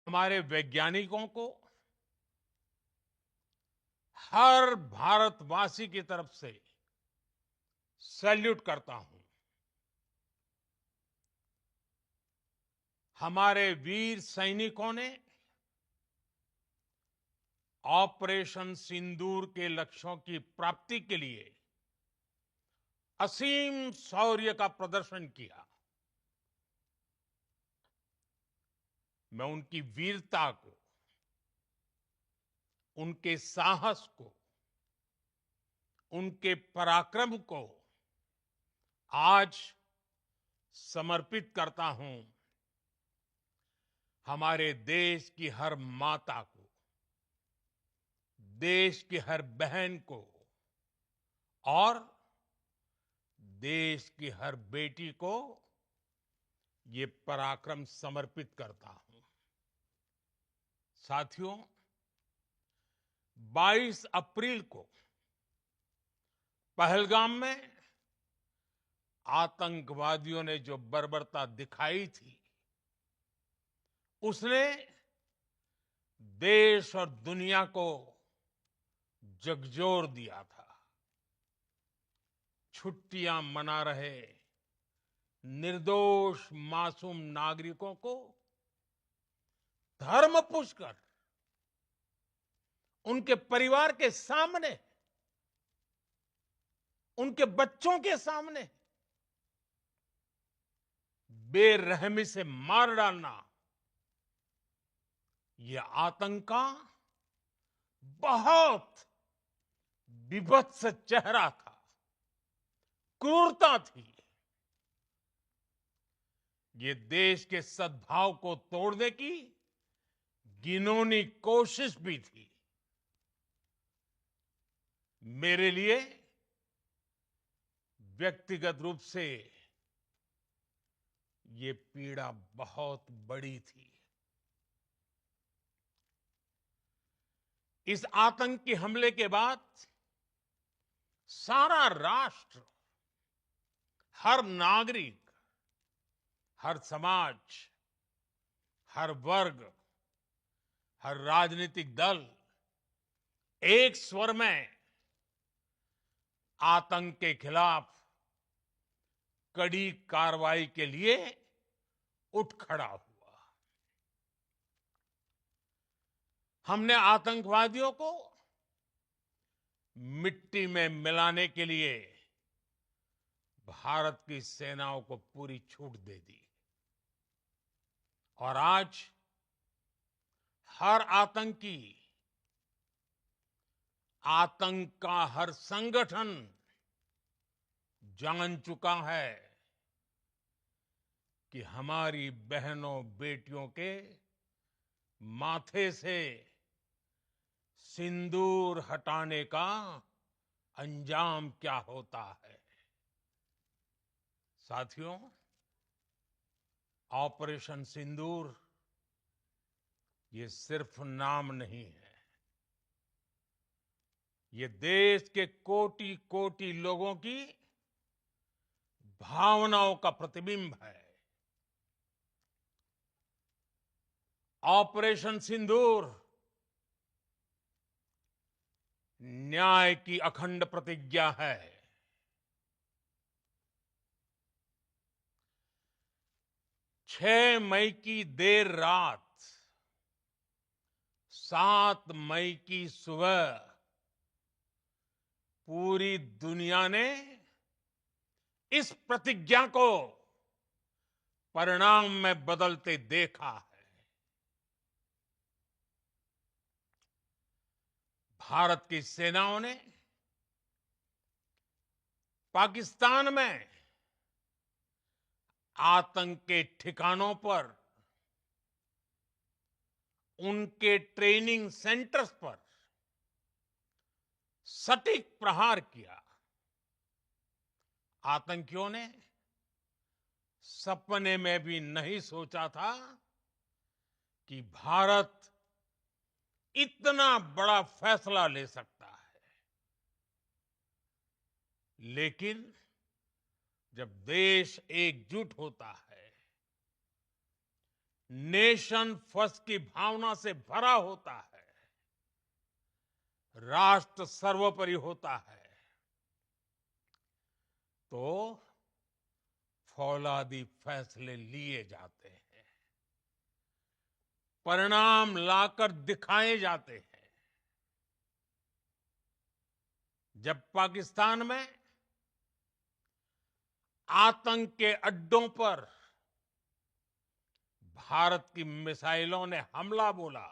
हमारे वैज्ञानिकों को हर भारतवासी की तरफ से सैल्यूट करता हूं। हमारे वीर सैनिकों ने ऑपरेशन सिंदूर के लक्ष्यों की प्राप्ति के लिए असीम शौर्य का प्रदर्शन किया। मैं उनकी वीरता को, उनके साहस को, उनके पराक्रम को आज समर्पित करता हूं हमारे देश की हर माता को, देश की हर बहन को और देश की हर बेटी को ये पराक्रम समर्पित करता हूं। साथियों, 22 अप्रैल को पहलगाम में आतंकवादियों ने जो बर्बरता दिखाई थी, उसने देश और दुनिया को झकझोर दिया था। छुट्टियां मना रहे निर्दोष मासूम नागरिकों को धर्म पूछकर उनके परिवार के सामने, उनके बच्चों के सामने बेरहमी से मार डालना, यह आतंक का बहुत विभत्स चेहरा था, क्रूरता थी। ये देश के सद्भाव को तोड़ने की घिनौनी कोशिश भी थी। मेरे लिए व्यक्तिगत रूप से ये पीड़ा बहुत बड़ी थी। इस आतंकी हमले के बाद सारा राष्ट्र, हर नागरिक, हर समाज, हर वर्ग, हर राजनीतिक दल एक स्वर में आतंक के खिलाफ कड़ी कार्रवाई के लिए उठ खड़ा हुआ। हमने आतंकवादियों को मिट्टी में मिलाने के लिए भारत की सेनाओं को पूरी छूट दे दी और आज हर आतंकी, आतंक का हर संगठन जान चुका है कि हमारी बहनों बेटियों के माथे से सिंदूर हटाने का अंजाम क्या होता है। साथियों, ऑपरेशन सिंदूर ये सिर्फ नाम नहीं है, ये देश के कोटि कोटि लोगों की भावनाओं का प्रतिबिंब है। ऑपरेशन सिंदूर न्याय की अखंड प्रतिज्ञा है। 6 मई की देर रात, 7 मई की सुबह पूरी दुनिया ने इस प्रतिज्ञा को परिणाम में बदलते देखा है। भारत की सेनाओं ने पाकिस्तान में आतंक के ठिकानों पर, उनके ट्रेनिंग सेंटर्स पर सटीक प्रहार किया। आतंकियों ने सपने में भी नहीं सोचा था कि भारत इतना बड़ा फैसला ले सकता है। लेकिन जब देश एकजुट होता है, नेशन फर्स्ट की भावना से भरा होता है, राष्ट्र सर्वोपरि होता है, तो फौलादी फैसले लिए जाते हैं, परिणाम लाकर दिखाए जाते हैं। जब पाकिस्तान में आतंक के अड्डों पर भारत की मिसाइलों ने हमला बोला,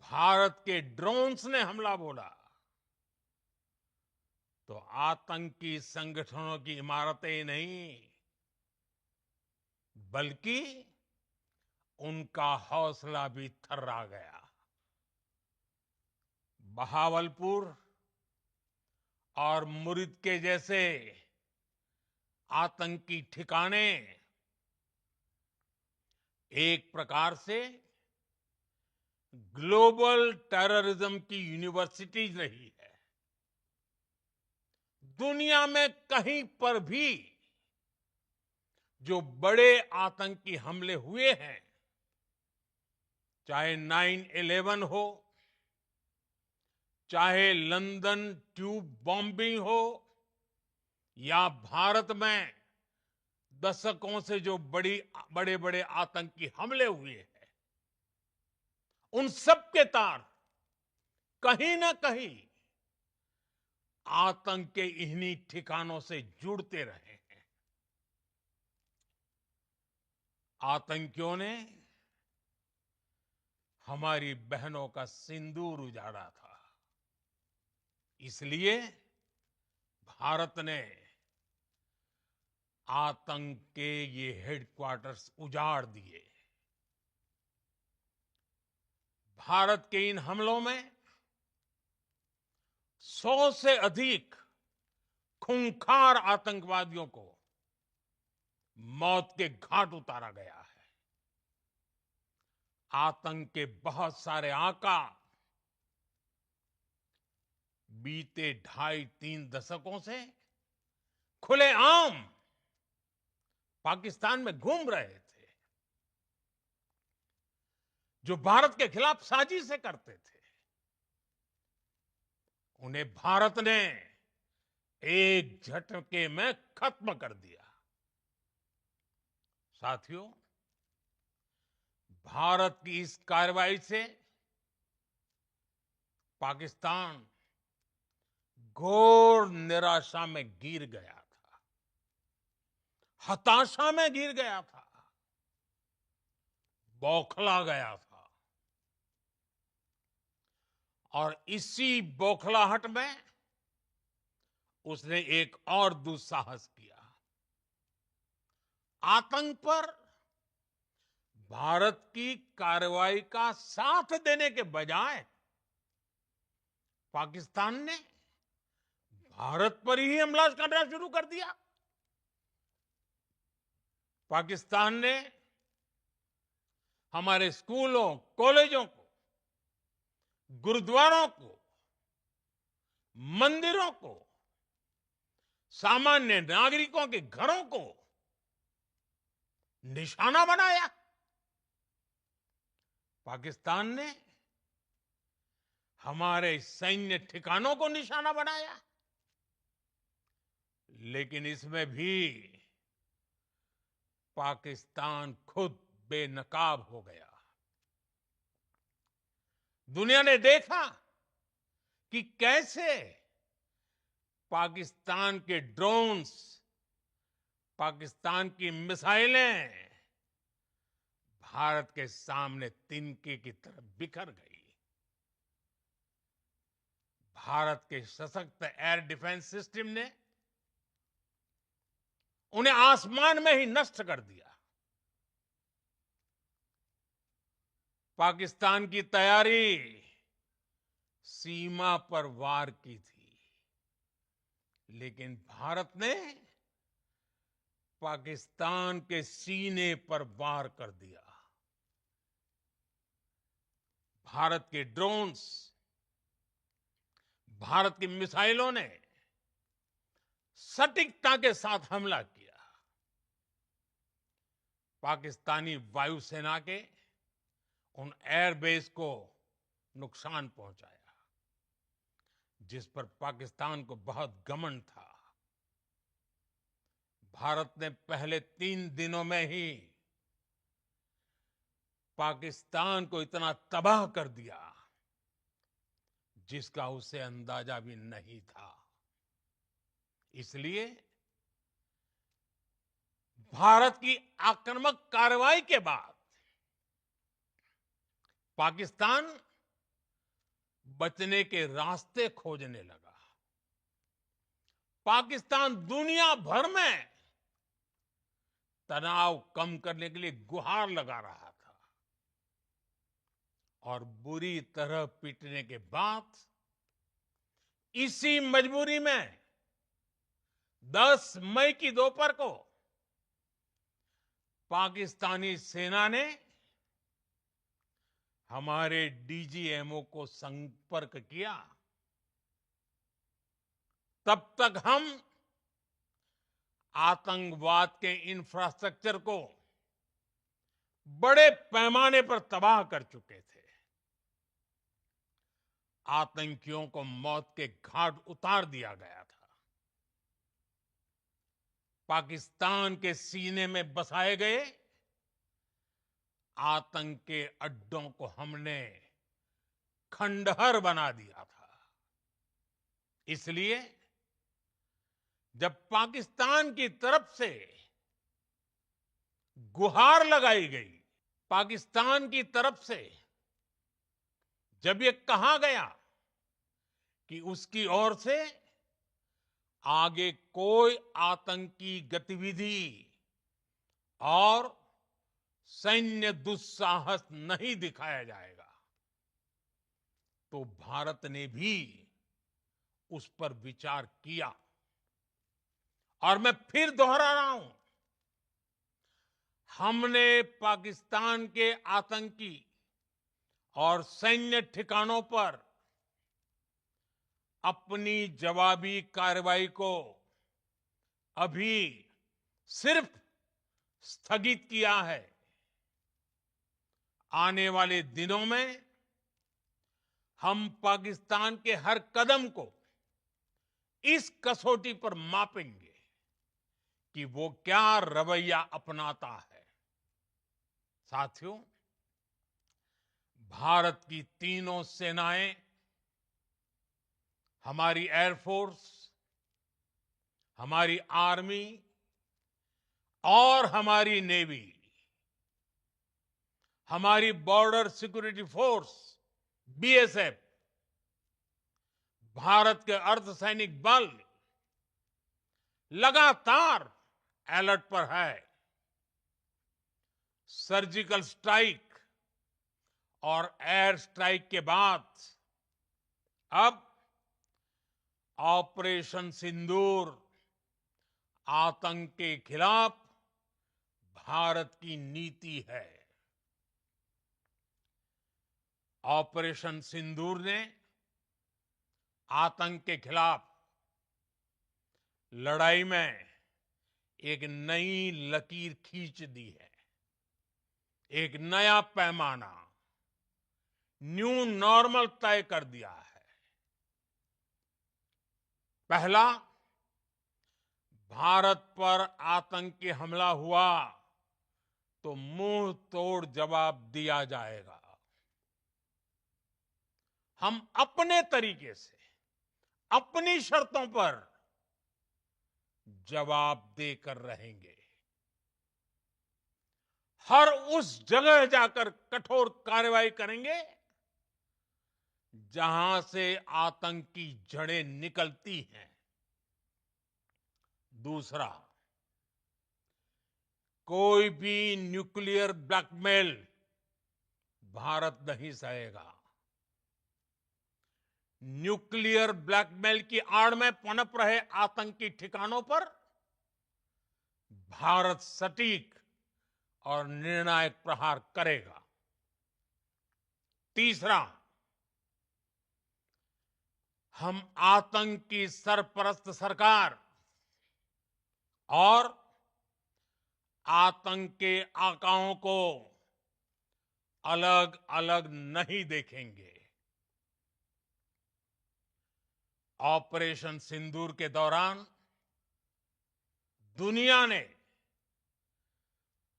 भारत के ड्रोन्स ने हमला बोला, तो आतंकी संगठनों की इमारतें नहीं, बल्कि उनका हौसला भी थर्रा गया। बहावलपुर और मुरिद के जैसे आतंकी ठिकाने एक प्रकार से ग्लोबल टेररिज्म की यूनिवर्सिटीज रही है। दुनिया में कहीं पर भी जो बड़े आतंकी हमले हुए हैं, चाहे 9/11 हो, चाहे लंदन ट्यूब बॉम्बिंग हो, या भारत में दशकों से जो बड़े बड़े आतंकी हमले हुए हैं, उन सब के तार कहीं ना कहीं आतंक के इन्हीं ठिकानों से जुड़ते रहे हैं। आतंकियों ने हमारी बहनों का सिंदूर उजाड़ा था, इसलिए भारत ने आतंक के ये हेडक्वार्टर्स उजाड़ दिए। भारत के इन हमलों में 100 से अधिक खूंखार आतंकवादियों को मौत के घाट उतारा गया है। आतंक के बहुत सारे आका बीते 2.5-3 दशकों से खुलेआम पाकिस्तान में घूम रहे थे, जो भारत के खिलाफ साजिशें करते थे। उन्हें भारत ने एक झटके में खत्म कर दिया। साथियों, भारत की इस कार्रवाई से पाकिस्तान घोर निराशा में गिर गया था, हताशा में गिर गया था, बौखला गया था। और इसी बौखलाहट में उसने एक और दुस्साहस किया। आतंक पर भारत की कार्रवाई का साथ देने के बजाय पाकिस्तान ने भारत पर ही हमला करना शुरू कर दिया। पाकिस्तान ने हमारे स्कूलों, कॉलेजों को, गुरुद्वारों को, मंदिरों को, सामान्य नागरिकों के घरों को निशाना बनाया। पाकिस्तान ने हमारे सैन्य ठिकानों को निशाना बनाया। लेकिन इसमें भी पाकिस्तान खुद बेनकाब हो गया। दुनिया ने देखा कि कैसे पाकिस्तान के ड्रोन्स, पाकिस्तान की मिसाइलें भारत के सामने तिनके की तरह बिखर गई। भारत के सशक्त एयर डिफेंस सिस्टम ने उन्हें आसमान में ही नष्ट कर दिया। पाकिस्तान की तैयारी सीमा पर वार की थी, लेकिन भारत ने पाकिस्तान के सीने पर वार कर दिया। भारत के ड्रोन्स, भारत की मिसाइलों ने सटीकता के साथ हमला किया। पाकिस्तानी वायुसेना के उन एयरबेस को नुकसान पहुंचाया, जिस पर पाकिस्तान को बहुत घमंड था। भारत ने पहले 3 दिनों में ही पाकिस्तान को इतना तबाह कर दिया जिसका उसे अंदाजा भी नहीं था। इसलिए भारत की आक्रामक कार्रवाई के बाद पाकिस्तान बचने के रास्ते खोजने लगा। पाकिस्तान दुनिया भर में तनाव कम करने के लिए गुहार लगा रहा था और बुरी तरह पीटने के बाद इसी मजबूरी में 10 मई की दोपहर को पाकिस्तानी सेना ने हमारे डीजीएमओ को संपर्क किया। तब तक हम आतंकवाद के इंफ्रास्ट्रक्चर को बड़े पैमाने पर तबाह कर चुके थे। आतंकियों को मौत के घाट उतार दिया गया था। पाकिस्तान के सीने में बसाए गए आतंक के अड्डों को हमने खंडहर बना दिया था। इसलिए जब पाकिस्तान की तरफ से गुहार लगाई गई, पाकिस्तान की तरफ से जब ये कहा गया कि उसकी ओर से आगे कोई आतंकी गतिविधि और सैन्य दुस्साहस नहीं दिखाया जाएगा, तो भारत ने भी उस पर विचार किया। और मैं फिर दोहरा रहा हूं, हमने पाकिस्तान के आतंकी और सैन्य ठिकानों पर अपनी जवाबी कार्रवाई को अभी सिर्फ स्थगित किया है। आने वाले दिनों में हम पाकिस्तान के हर कदम को इस कसौटी पर मापेंगे कि वो क्या रवैया अपनाता है। साथियों, भारत की तीनों सेनाएं, हमारी एयरफोर्स, हमारी आर्मी और हमारी नेवी, हमारी border security force BSF, Bharat के अर्धसैनिक बल लगातार अलर्ट पर है। सर्जिकल स्ट्राइक और एयर स्ट्राइक के बाद अब ऑपरेशन सिंदूर आतंक के खिलाफ भारत की नीति है। ऑपरेशन सिंदूर ने आतंक के खिलाफ लड़ाई में एक नई लकीर खींच दी है, एक नया पैमाना, न्यू नॉर्मल तय कर दिया है। पहला, भारत पर आतंकी हमला हुआ तो मुंह तोड़ जवाब दिया जाएगा। हम अपने तरीके से, अपनी शर्तों पर जवाब देकर रहेंगे। हर उस जगह जाकर कठोर कार्रवाई करेंगे जहां से आतंक की जड़ें निकलती हैं। दूसरा, कोई भी न्यूक्लियर ब्लैकमेल भारत नहीं सहेगा। न्यूक्लियर ब्लैकमेल की आड़ में पनप रहे आतंकी ठिकानों पर भारत सटीक और निर्णायक प्रहार करेगा। तीसरा, हम आतंक की सरपरस्त सरकार और आतंक के आकाओं को अलग अलग नहीं देखेंगे। ऑपरेशन सिंदूर के दौरान दुनिया ने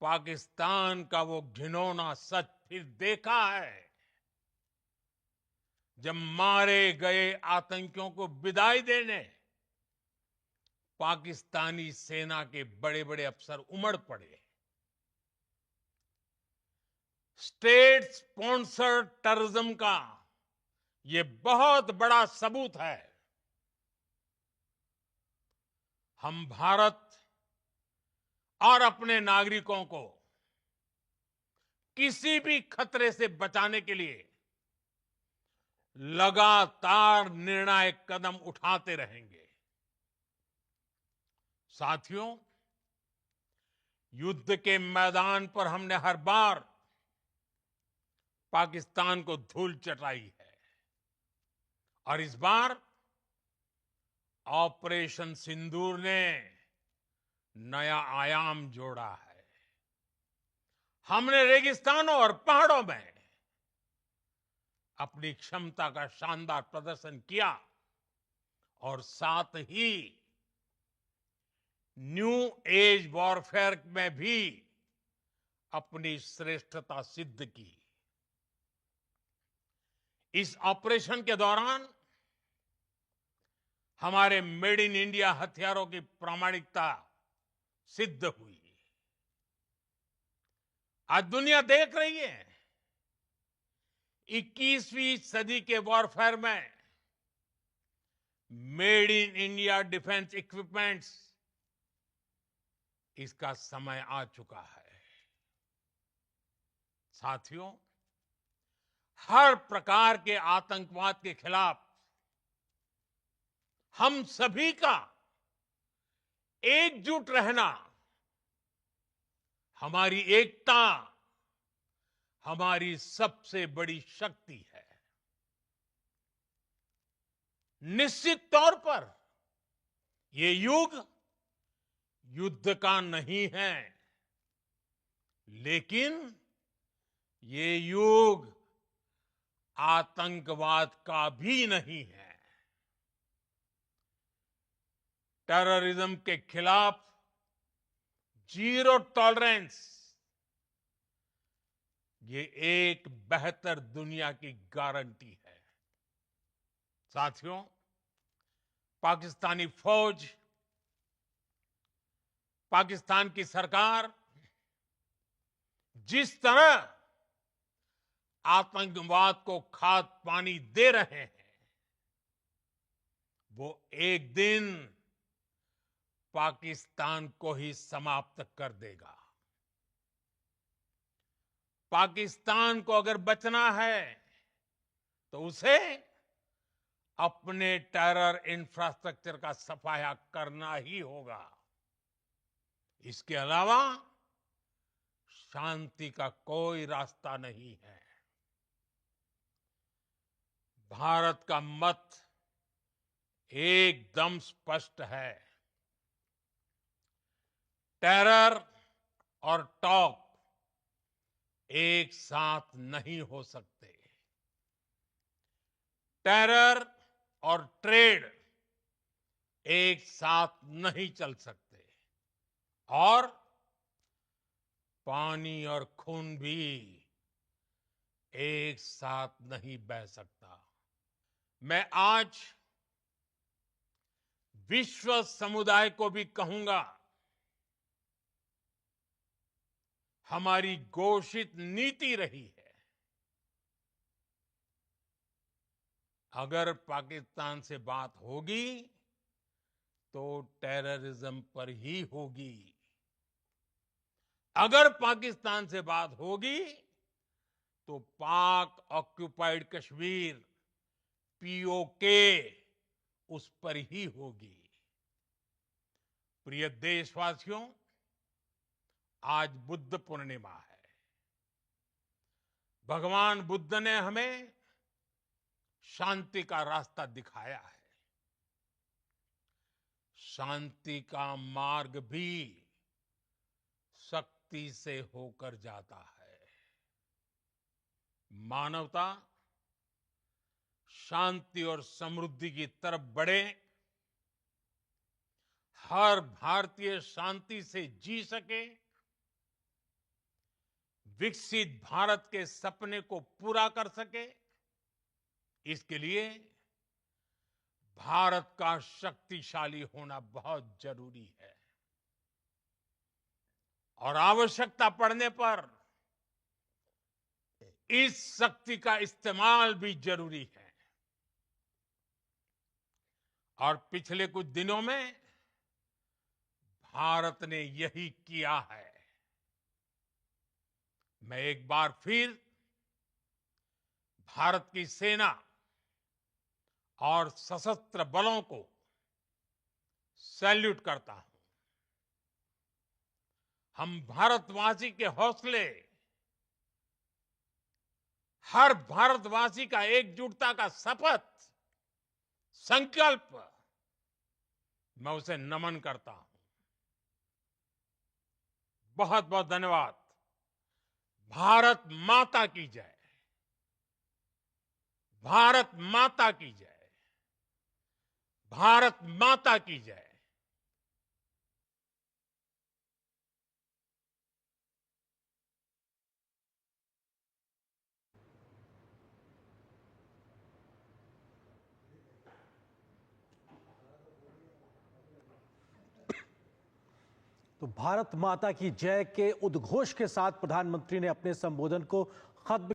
पाकिस्तान का वो घिनौना सच फिर देखा है, जब मारे गए आतंकियों को विदाई देने पाकिस्तानी सेना के बड़े बड़े अफसर उमड़ पड़े। स्टेट स्पॉन्सर्ड टेररिज्म का ये बहुत बड़ा सबूत है। हम भारत और अपने नागरिकों को किसी भी खतरे से बचाने के लिए लगातार निर्णायक कदम उठाते रहेंगे। साथियों, युद्ध के मैदान पर हमने हर बार पाकिस्तान को धूल चटाई है और इस बार ऑपरेशन सिंदूर ने नया आयाम जोड़ा है। हमने रेगिस्तानों और पहाड़ों में अपनी क्षमता का शानदार प्रदर्शन किया और साथ ही न्यू एज वॉरफेयर में भी अपनी श्रेष्ठता सिद्ध की। इस ऑपरेशन के दौरान हमारे मेड इन इंडिया हथियारों की प्रामाणिकता सिद्ध हुई। आज दुनिया देख रही है 21वीं सदी के वॉरफेयर में made in India defence equipments, इसका समय आ चुका है। साथियों, हर प्रकार के आतंकवाद के खिलाफ हम सभी का एकजुट रहना हमारी एकता, हमारी सबसे बड़ी शक्ति है। निश्चित तौर पर ये युग युद्ध का नहीं है, लेकिन ये युग आतंकवाद का भी नहीं है। टेररिज्म के खिलाफ जीरो टॉलरेंस, ये एक बेहतर दुनिया की गारंटी है। साथियों, पाकिस्तानी फौज, पाकिस्तान की सरकार जिस तरह आतंकवाद को खाद पानी दे रहे हैं, वो एक दिन पाकिस्तान को ही समाप्त कर देगा। पाकिस्तान को अगर बचना है तो उसे अपने टेरर इंफ्रास्ट्रक्चर का सफाया करना ही होगा। इसके अलावा शांति का कोई रास्ता नहीं है। भारत का मत एकदम स्पष्ट है। टेरर और टॉक एक साथ नहीं हो सकते। टेरर और ट्रेड एक साथ नहीं चल सकते और पानी और खून भी एक साथ नहीं बह सकता। मैं आज विश्व समुदाय को भी कहूंगा, हमारी घोषित नीति रही है, अगर पाकिस्तान से बात होगी तो टेररिज्म पर ही होगी। अगर पाकिस्तान से बात होगी तो पाक ऑक्युपाइड कश्मीर, पीओके, उस पर ही होगी। प्रिय देशवासियों, आज बुद्ध पूर्णिमा है। भगवान बुद्ध ने हमें शांति का रास्ता दिखाया है। शांति का मार्ग भी सख्ती से होकर जाता है। मानवता शांति और समृद्धि की तरफ बढ़े, हर भारतीय शांति से जी सके, विकसित भारत के सपने को पूरा कर सके, इसके लिए भारत का शक्तिशाली होना बहुत जरूरी है। और आवश्यकता पड़ने पर इस शक्ति का इस्तेमाल भी जरूरी है। और पिछले कुछ दिनों में भारत ने यही किया है। मैं एक बार फिर भारत की सेना और सशस्त्र बलों को सैल्यूट करता हूं। हम भारतवासी के हौसले, हर भारतवासी का एकजुटता का शपथ, संकल्प, मैं उसे नमन करता हूं। बहुत बहुत धन्यवाद। भारत माता की जय। भारत माता की जय। भारत माता की जय। तो भारत माता की जय के उद्घोष के साथ प्रधानमंत्री ने अपने संबोधन को खत्म